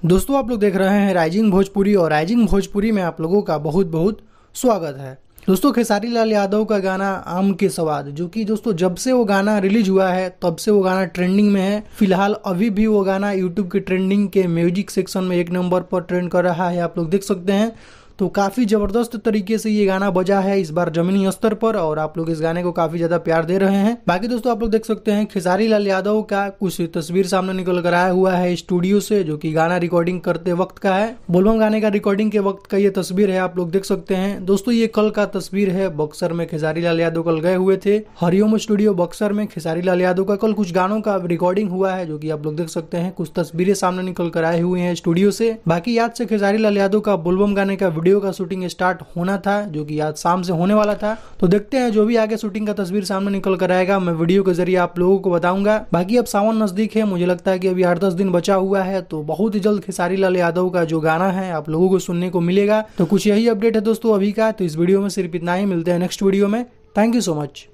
दोस्तों आप लोग देख रहे हैं राइजिंग भोजपुरी और राइजिंग भोजपुरी में आप लोगों का बहुत बहुत स्वागत है। दोस्तों खेसारी लाल यादव का गाना आम के स्वाद, जो कि दोस्तों जब से वो गाना रिलीज हुआ है तब से वो गाना ट्रेंडिंग में है। फिलहाल अभी भी वो गाना यूट्यूब के ट्रेंडिंग के म्यूजिक सेक्शन में 1 नंबर पर ट्रेंड कर रहा है, आप लोग देख सकते हैं। तो काफ़ी ज़बरदस्त तरीके से ये गाना बजा है इस बार जमीनी स्तर पर, और आप लोग इस गाने को काफ़ी ज़्यादा प्यार दे रहे हैं। बाकी दोस्तों आप लोग देख सकते हैं खेसारी लाल यादव का कुछ तस्वीर सामने निकल कर आया हुआ है स्टूडियो से, जो कि गाना रिकॉर्डिंग करते वक्त का है। बोलबम गाने का रिकॉर्डिंग के वक्त का ये तस्वीर है, आप लोग देख सकते हैं। दोस्तों ये कल का तस्वीर है, बक्सर में खेसारी लाल यादव कल गए हुए थे। हरिओम स्टूडियो बक्सर में खेसारी लाल यादव का कल कुछ गानों का रिकॉर्डिंग हुआ है, जो कि आप लोग देख सकते हैं। कुछ तस्वीरें सामने निकल कर आए हुए हैं स्टूडियो से। बाकी आज से खेसारी लाल यादव का बोलबम गाने का वीडियो का शूटिंग स्टार्ट होना था, जो कि आज शाम से होने वाला था। तो देखते हैं जो भी आगे शूटिंग का तस्वीर सामने निकल कर आएगा, मैं वीडियो के जरिए आप लोगों को बताऊंगा। बाकी अब सावन नजदीक है, मुझे लगता है कि अभी 8-10 दिन बचा हुआ है, तो बहुत ही जल्द खेसारी लाल यादव का जो गाना है आप लोगों को सुनने को मिलेगा। तो कुछ यही अपडेट है दोस्तों अभी का। तो इस वीडियो में सिर्फ इतना ही, मिलते हैं नेक्स्ट वीडियो में। Thank you so much.